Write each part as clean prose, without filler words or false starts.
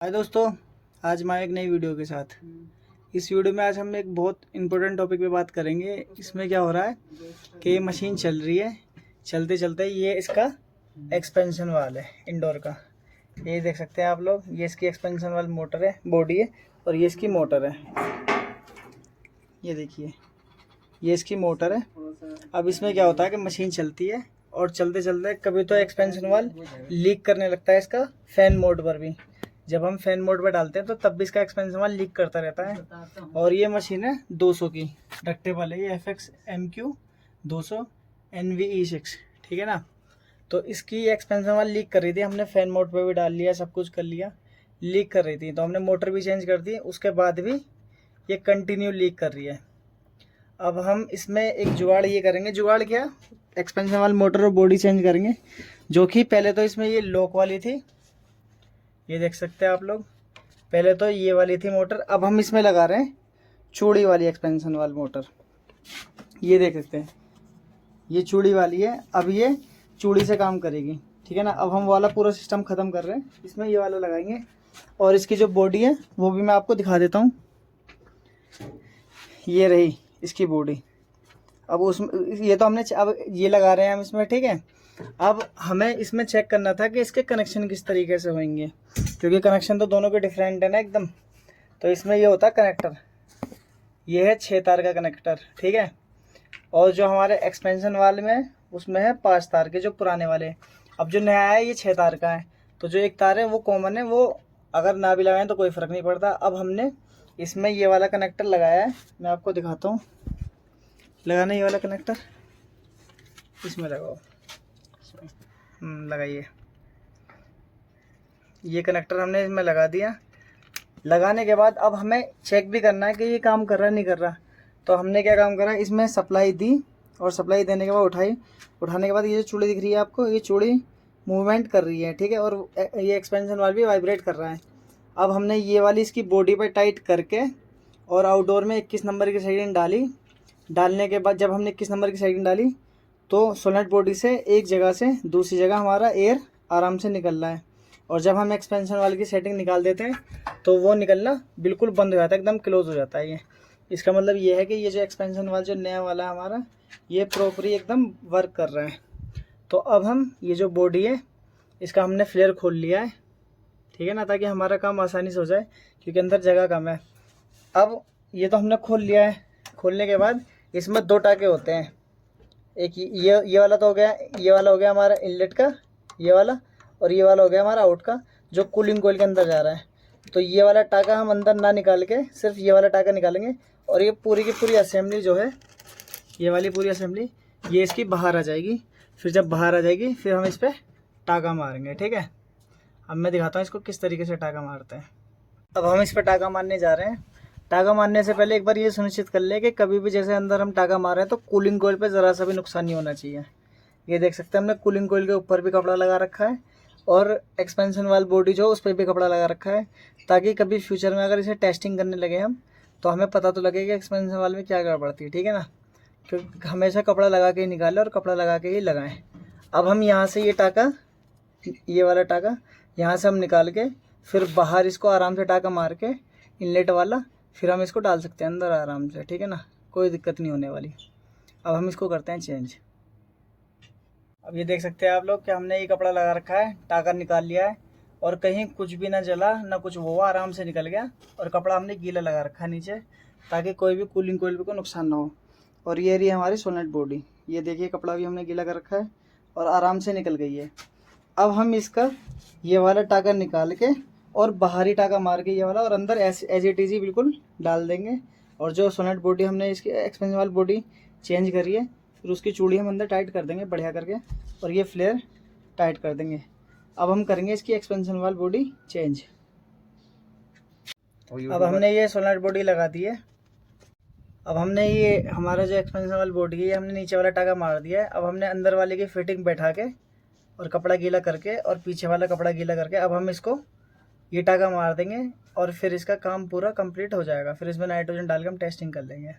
हाय दोस्तों, आज मैं एक नई वीडियो के साथ। इस वीडियो में आज हम एक बहुत इम्पोर्टेंट टॉपिक पे बात करेंगे। इसमें क्या हो रहा है कि ये मशीन चल रही है, चलते चलते ये इसका एक्सपेंशन वाल है इंडोर का। ये देख सकते हैं आप लोग, ये इसकी एक्सपेंशन वाल मोटर है, बॉडी है, और ये इसकी मोटर है। ये देखिए, ये इसकी मोटर है। अब इसमें क्या होता है कि मशीन चलती है और चलते चलते कभी तो एक्सपेंशन वाल लीक करने लगता है इसका फैन मोड पर भी। जब हम फैन मोड पर डालते हैं तो तब भी इसका एक्सपेंशन वाल लीक करता रहता है। और ये मशीन है 200 की, डक्टेबल है, ये FX MQ 200 NVE6, ठीक है ना। तो इसकी एक्सपेंशन वाल लीक कर रही थी, हमने फैन मोड पर भी डाल लिया, सब कुछ कर लिया, लीक कर रही थी। तो हमने मोटर भी चेंज कर दी, उसके बाद भी ये कंटिन्यू लीक कर रही है। अब हम इसमें एक जुगाड़ ये करेंगे। जुगाड़ क्या, एक्सपेंशन वाल मोटर और बॉडी चेंज करेंगे। जो कि पहले तो इसमें ये लॉक वाली थी, ये देख सकते हैं आप लोग, पहले तो ये वाली थी मोटर। अब हम इसमें लगा रहे हैं चूड़ी वाली एक्सपेंशन वाल मोटर। ये देख सकते हैं, ये चूड़ी वाली है। अब ये चूड़ी से काम करेगी, ठीक है ना। अब हम वाला पूरा सिस्टम ख़त्म कर रहे हैं, इसमें ये वाला लगाएंगे। और इसकी जो बॉडी है वो भी मैं आपको दिखा देता हूँ। ये रही इसकी बॉडी। अब उसमें ये तो हमने अब ये लगा रहे हैं हम इसमें, ठीक है। अब हमें इसमें चेक करना था कि इसके कनेक्शन किस तरीके से होंगे, क्योंकि कनेक्शन तो दोनों के डिफरेंट है ना एकदम। तो इसमें ये होता है कनेक्टर, ये है 6 तार का कनेक्टर, ठीक है। और जो हमारे एक्सपेंशन वाले में उसमें है 5 तार के, जो पुराने वाले। अब जो नया है ये 6 तार का है। तो जो एक तार है वो कॉमन है, वो अगर ना भी लगाएं तो कोई फ़र्क नहीं पड़ता। अब हमने इसमें ये वाला कनेक्टर लगाया है, मैं आपको दिखाता हूँ। लगाना ये वाला कनेक्टर, इसमें लगाओ, लगाइए। ये कनेक्टर हमने इसमें लगा दिया। लगाने के बाद अब हमें चेक भी करना है कि ये काम कर रहा है नहीं कर रहा। तो हमने क्या काम करा, इसमें सप्लाई दी, और सप्लाई देने के बाद उठाने के बाद ये जो चूड़ी दिख रही है आपको, ये चूड़ी मूवमेंट कर रही है, ठीक है। और ये एक्सपेंशन वाल भी वाइब्रेट कर रहा है। अब हमने ये वाली इसकी बॉडी पर टाइट करके और आउटडोर में 21 नंबर की साइडिंग डाली। डालने के बाद जब हमने 21 नंबर की साइडिंग डाली तो सोलेनोइड बॉडी से एक जगह से दूसरी जगह हमारा एयर आराम से निकल रहा है। और जब हम एक्सपेंशन वाल की सेटिंग निकाल देते हैं तो वो निकलना बिल्कुल बंद हो जाता है, एकदम क्लोज हो जाता है। ये इसका मतलब ये है कि ये जो एक्सपेंशन वाल जो नया वाला है हमारा, ये प्रॉपरली एकदम वर्क कर रहा है। तो अब हम ये जो बॉडी है इसका हमने फ्लेयर खोल लिया है, ठीक है ना, ताकि हमारा काम आसानी से हो जाए, क्योंकि अंदर जगह कम है। अब ये तो हमने खोल लिया है। खोलने के बाद इसमें 2 टाके होते हैं। एक ये वाला तो हो गया, ये वाला हो गया हमारा इनलेट का, ये वाला, और ये वाला हो गया हमारा आउट का, जो कूलिंग कोयल के अंदर जा रहा है। तो ये वाला टाका हम अंदर ना निकाल के सिर्फ ये वाला टाका निकालेंगे, और ये पूरी की पूरी असेंबली जो है, ये वाली पूरी असेंबली, ये इसकी बाहर आ जाएगी। फिर जब बाहर आ जाएगी फिर हम इस पर टाका मारेंगे, ठीक है। अब मैं दिखाता हूँ इसको किस तरीके से टाका मारते हैं। अब हम इस पर टाका मारने जा रहे हैं। टाका मारने से पहले एक बार ये सुनिश्चित कर ले कि कभी भी जैसे अंदर हम टाका मार रहे हैं तो कूलिंग कोयल पे ज़रा सा भी नुकसान नहीं होना चाहिए। ये देख सकते हैं, हमने कूलिंग कोयल के ऊपर भी कपड़ा लगा रखा है, और एक्सपेंशन वाल बॉडी जो उस पर भी कपड़ा लगा रखा है, ताकि कभी फ्यूचर में अगर इसे टेस्टिंग करने लगे हम तो हमें पता तो लगे कि एक्सपेंशन वाल में क्या गड़बड़ती है, ठीक है ना। क्योंकि हमेशा कपड़ा लगा के ही निकालें और कपड़ा लगा के ही लगाएं। अब हम यहाँ से ये टाका, ये वाला टाका यहाँ से हम निकाल के फिर बाहर इसको आराम से टाका मार के इनलेट वाला, फिर हम इसको डाल सकते हैं अंदर आराम से, ठीक है ना, कोई दिक्कत नहीं होने वाली। अब हम इसको करते हैं चेंज। अब ये देख सकते हैं आप लोग कि हमने ये कपड़ा लगा रखा है, टाका निकाल लिया है, और कहीं कुछ भी ना जला ना कुछ, वो आराम से निकल गया। और कपड़ा हमने गीला लगा रखा है नीचे, ताकि कोई भी कूलिंग कोयल को नुकसान ना हो। और ये रही हमारी सोलेनोइड बॉडी, ये देखिए कपड़ा भी हमने गीला कर रखा है और आराम से निकल गई है। अब हम इसका ये वाला टाका निकाल के और बाहरी टाका मार के ये वाला, और अंदर एज इट इज़ बिल्कुल डाल देंगे। और जो सोलेनोइड बॉडी हमने इसकी एक्सपेंशन वाल बॉडी चेंज करी है, फिर उसकी चूड़ी हम अंदर टाइट कर देंगे बढ़िया करके, और ये फ्लेयर टाइट कर देंगे। अब हम करेंगे इसकी एक्सपेंशन वाल बॉडी चेंज। अब हमने ये सोलेनोइड बॉडी लगा दी है। अब हमने ये हमारा जो एक्सपेंशन वाल बॉडी है, हमने नीचे वाला टाका मार दिया है। अब हमने अंदर वाले की फिटिंग बैठा के और कपड़ा गीला करके और पीछे वाला कपड़ा गीला करके अब हम इसको ये टाका मार देंगे, और फिर इसका काम पूरा कंप्लीट हो जाएगा। फिर इसमें नाइट्रोजन डाल के हम टेस्टिंग कर लेंगे,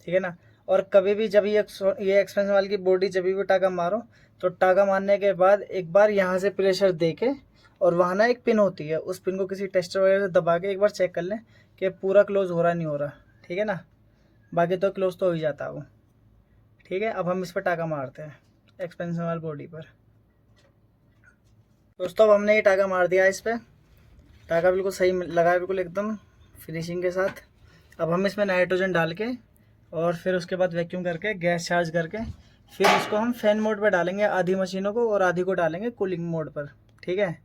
ठीक है ना। और कभी भी जब ये एक्सपेंशन वाल की बॉडी जब भी टाका मारो तो टाका मारने के बाद एक बार यहाँ से प्रेशर दे के और वहाँ ना एक पिन होती है, उस पिन को किसी टेस्टर वगैरह से दबा के एक बार चेक कर लें कि पूरा क्लोज हो रहा नहीं हो रहा, ठीक है ना। बाकी तो क्लोज तो हो ही जाता है वो, ठीक है। अब हम इस पर टाका मारते हैं एक्सपेंशन वाली बॉडी पर। दोस्तों अब हमने ये टाका मार दिया इस पर, टाका बिल्कुल सही लगा है, बिल्कुल एकदम फिनिशिंग के साथ। अब हम इसमें नाइट्रोजन डाल के और फिर उसके बाद वैक्यूम करके गैस चार्ज करके फिर उसको हम फैन मोड पर डालेंगे आधी मशीनों को, और आधी को डालेंगे कूलिंग मोड पर, ठीक है।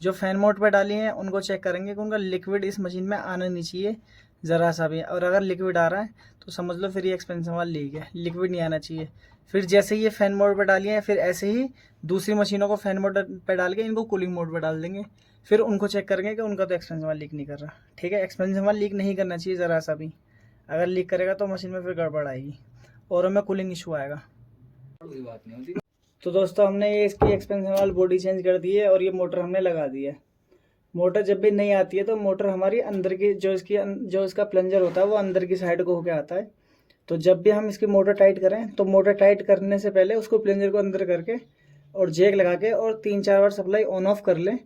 जो फैन मोड पर डाली हैं उनको चेक करेंगे कि उनका लिक्विड इस मशीन में आना नहीं चाहिए ज़रा सा भी, और अगर लिक्विड आ रहा है तो समझ लो फिर ये एक्सपेंशन वाला लीक है, लिक्विड नहीं आना चाहिए। फिर जैसे ही ये फैन मोड पर डाली है, फिर ऐसे ही दूसरी मशीनों को फैन मोड पर डाल के इनको कूलिंग मोड पर डाल देंगे, फिर उनको चेक करेंगे कि उनका तो एक्सपेंशन वाला लीक नहीं कर रहा, ठीक है। एक्सपेंशन वाला लीक नहीं करना चाहिए ज़रा सा भी, अगर लीक करेगा तो मशीन में फिर गड़बड़ आएगी और हमें कूलिंग इशू आएगा। कोई बात नहीं होती। तो दोस्तों हमने ये इसकी एक्सपेंशन वाली बॉडी चेंज कर दी है और ये मोटर हमने लगा दी है। मोटर जब भी नहीं आती है तो मोटर हमारी अंदर की जो इसका प्लंजर होता है वो अंदर की साइड को होके आता है। तो जब भी हम इसकी मोटर टाइट करें तो मोटर टाइट करने से पहले उसको प्लंजर को अंदर करके और जैक लगा के और 3-4 बार सप्लाई ऑन ऑफ कर लें,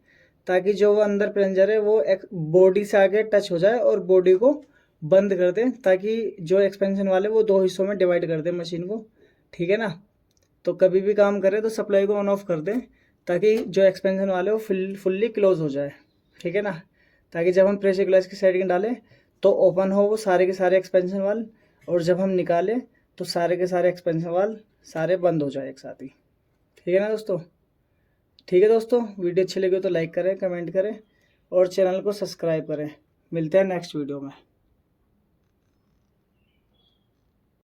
ताकि जो वो अंदर प्लंजर है वो बॉडी से आगे टच हो जाए और बॉडी को बंद कर दें, ताकि जो एक्सपेंशन वाले वो 2 हिस्सों में डिवाइड कर दें मशीन को, ठीक है ना। तो कभी भी काम करें तो सप्लाई को ऑन ऑफ कर दें, ताकि जो एक्सपेंशन वाले वो फुल्ली क्लोज हो जाए, ठीक है ना। ताकि जब हम प्रेशर ग्लास की सेटिंग डालें तो ओपन हो वो सारे के सारे एक्सपेंशन वाल, और जब हम निकालें तो सारे के सारे एक्सपेंशन वाल सारे बंद हो जाए एक साथ ही, ठीक है ना दोस्तों। ठीक है दोस्तों, वीडियो अच्छी लगी हो तो लाइक करें, कमेंट करें और चैनल को सब्सक्राइब करें। मिलते हैं नेक्स्ट वीडियो में।